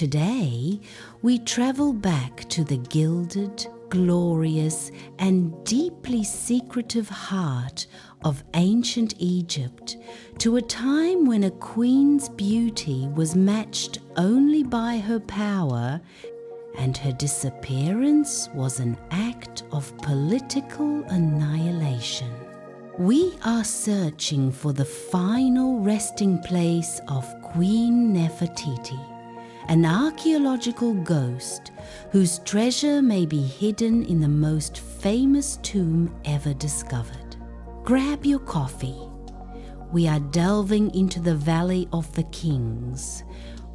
Today, we travel back to the gilded, glorious, and deeply secretive heart of ancient Egypt, to a time when a queen's beauty was matched only by her power, and her disappearance was an act of political annihilation. We are searching for the final resting place of Queen Nefertiti, an archaeological ghost whose treasure may be hidden in the most famous tomb ever discovered. Grab your coffee. We are delving into the Valley of the Kings,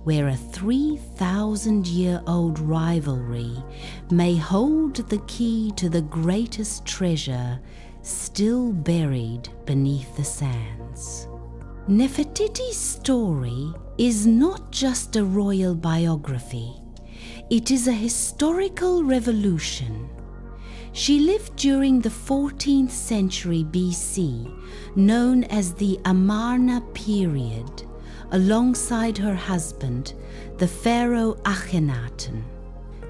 where a 3,000-year-old rivalry may hold the key to the greatest treasure still buried beneath the sands. Nefertiti's story is not just a royal biography. It is a historical revolution. She lived during the 14th century BC, known as the Amarna period, alongside her husband, the pharaoh Akhenaten.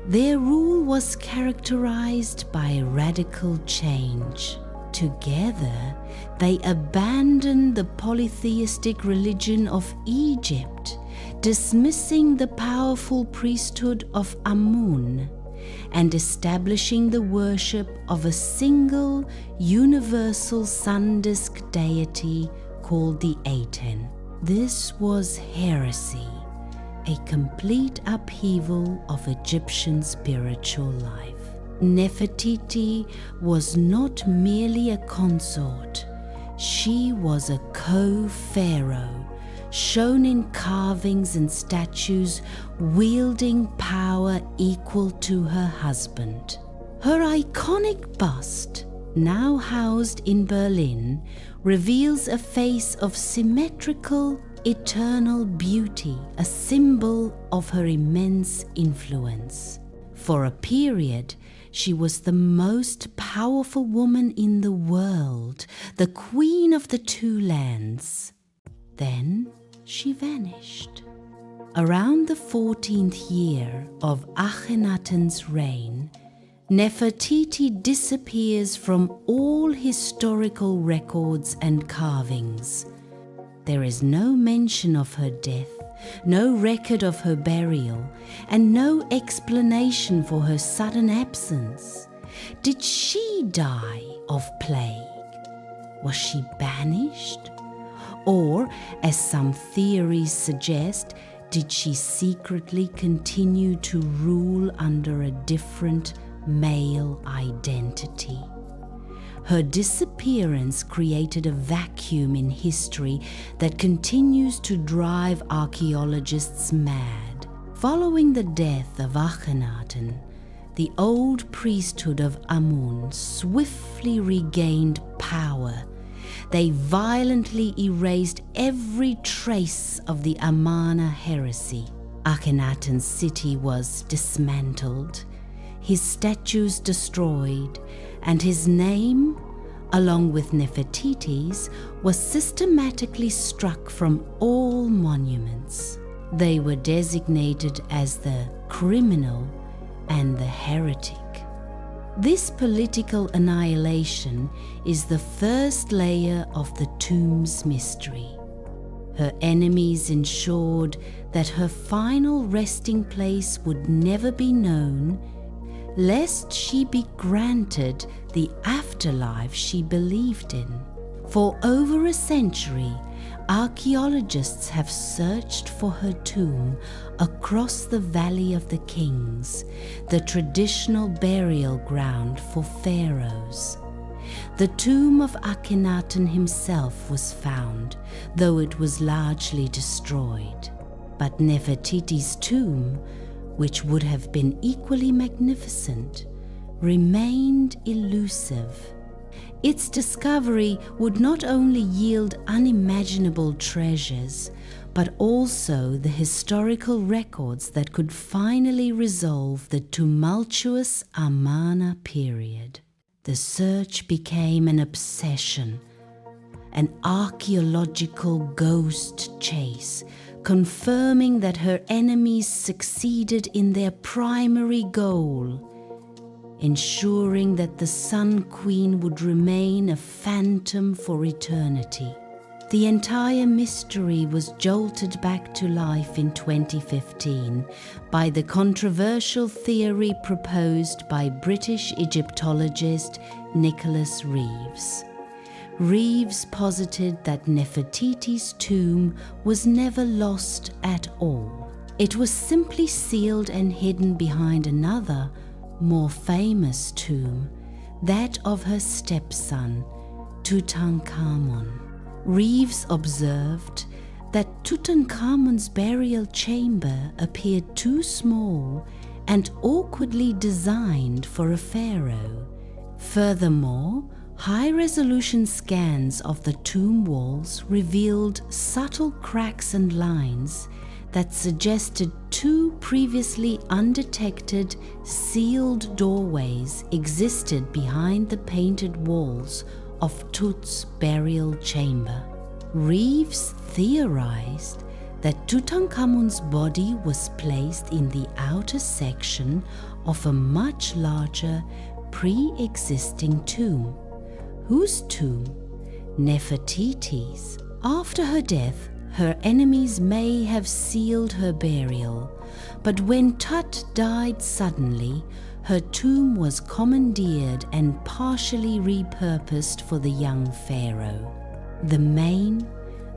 Their rule was characterized by radical change. Together, they abandoned the polytheistic religion of Egypt, dismissing the powerful priesthood of Amun, and establishing the worship of a single, universal sun disk deity called the Aten. This was heresy, a complete upheaval of Egyptian spiritual life. Nefertiti was not merely a consort, she was a co-pharaoh, shown in carvings and statues wielding power equal to her husband. Her iconic bust, now housed in Berlin, reveals a face of symmetrical, eternal beauty, a symbol of her immense influence. For a period, she was the most powerful woman in the world, the queen of the two lands. Then she vanished. Around the 14th year of Akhenaten's reign, Nefertiti disappears from all historical records and carvings. There is no mention of her death, no record of her burial, and no explanation for her sudden absence. Did she die of plague? Was she banished? Or, as some theories suggest, did she secretly continue to rule under a different male identity? Her disappearance created a vacuum in history that continues to drive archaeologists mad. Following the death of Akhenaten, the old priesthood of Amun swiftly regained power. They violently erased every trace of the Amarna heresy. Akhenaten's city was dismantled, his statues destroyed, and his name, along with Nefertiti's, was systematically struck from all monuments. They were designated as the criminal and the heretic. This political annihilation is the first layer of the tomb's mystery. Her enemies ensured that her final resting place would never be known, lest she be granted the afterlife she believed in. For over a century, archaeologists have searched for her tomb across the Valley of the Kings, the traditional burial ground for pharaohs. The tomb of Akhenaten himself was found, though it was largely destroyed. But Nefertiti's tomb, which would have been equally magnificent, remained elusive. Its discovery would not only yield unimaginable treasures, but also the historical records that could finally resolve the tumultuous Amarna period. The search became an obsession, an archaeological ghost chase, confirming that her enemies succeeded in their primary goal, ensuring that the Sun Queen would remain a phantom for eternity. The entire mystery was jolted back to life in 2015 by the controversial theory proposed by British Egyptologist Nicholas Reeves. Reeves posited that Nefertiti's tomb was never lost at all. It was simply sealed and hidden behind another, more famous tomb, that of her stepson, Tutankhamun. Reeves observed that Tutankhamun's burial chamber appeared too small and awkwardly designed for a pharaoh. Furthermore, high-resolution scans of the tomb walls revealed subtle cracks and lines that suggested two previously undetected sealed doorways existed behind the painted walls of Tut's burial chamber. Reeves theorized that Tutankhamun's body was placed in the outer section of a much larger pre-existing tomb. Whose tomb? Nefertiti's. After her death, her enemies may have sealed her burial, but when Tut died suddenly, her tomb was commandeered and partially repurposed for the young pharaoh. The main,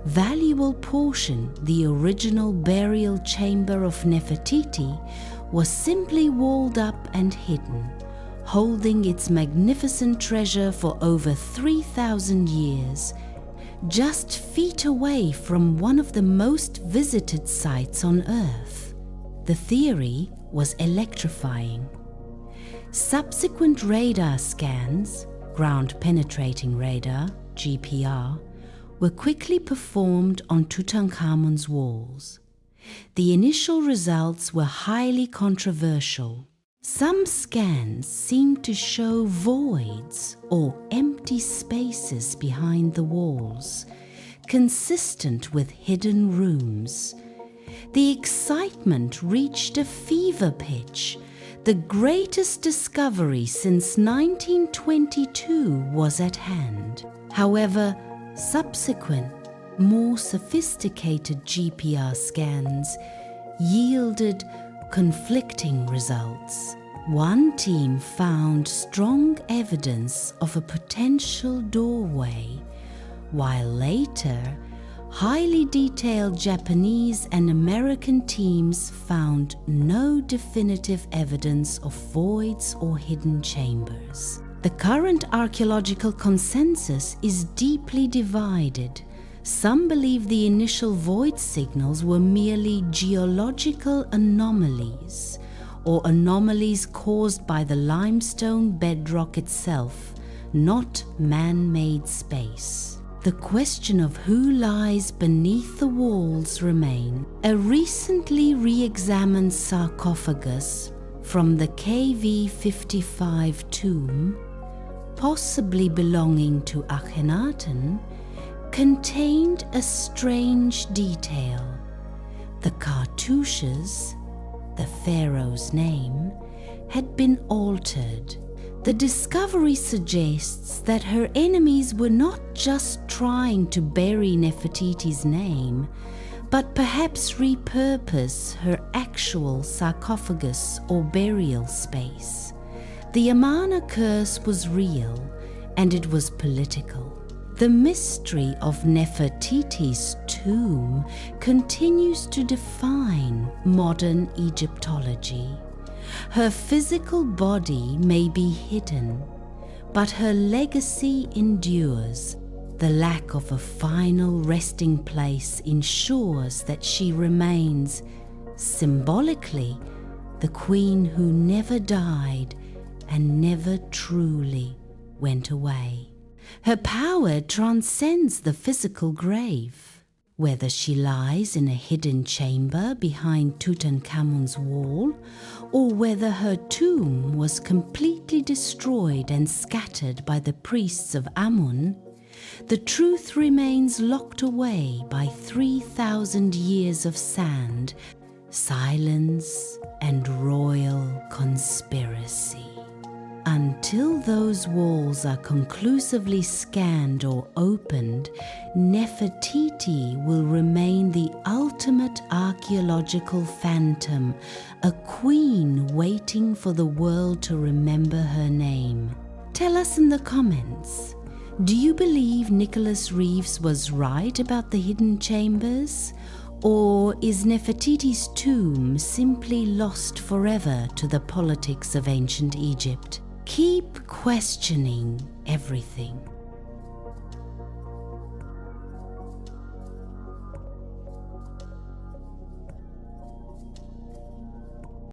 valuable portion, the original burial chamber of Nefertiti, was simply walled up and hidden, holding its magnificent treasure for over 3,000 years, just feet away from one of the most visited sites on Earth. The theory was electrifying. Subsequent radar scans, ground-penetrating radar, GPR, were quickly performed on Tutankhamun's walls. The initial results were highly controversial. Some scans seemed to show voids or empty spaces behind the walls, consistent with hidden rooms. The excitement reached a fever pitch. The greatest discovery since 1922 was at hand. However, subsequent, more sophisticated GPR scans yielded conflicting results. One team found strong evidence of a potential doorway, while later, highly detailed Japanese and American teams found no definitive evidence of voids or hidden chambers. The current archaeological consensus is deeply divided. Some believe the initial void signals were merely geological anomalies, or anomalies caused by the limestone bedrock itself, not man-made space. The question of who lies beneath the walls remains. A recently re-examined sarcophagus from the KV-55 tomb, possibly belonging to Akhenaten, contained a strange detail. The cartouches, the pharaoh's name, had been altered. The discovery suggests that her enemies were not just trying to bury Nefertiti's name, but perhaps repurpose her actual sarcophagus or burial space. The Amarna curse was real, and it was political. The mystery of Nefertiti's tomb continues to define modern Egyptology. Her physical body may be hidden, but her legacy endures. The lack of a final resting place ensures that she remains, symbolically, the queen who never died and never truly went away. Her power transcends the physical grave. Whether she lies in a hidden chamber behind Tutankhamun's wall, or whether her tomb was completely destroyed and scattered by the priests of Amun, the truth remains locked away by 3,000 years of sand, silence, and royal conspiracy. Until those walls are conclusively scanned or opened, Nefertiti will remain the ultimate archaeological phantom, a queen waiting for the world to remember her name. Tell us in the comments, do you believe Nicholas Reeves was right about the hidden chambers? Or is Nefertiti's tomb simply lost forever to the politics of ancient Egypt? Keep questioning everything.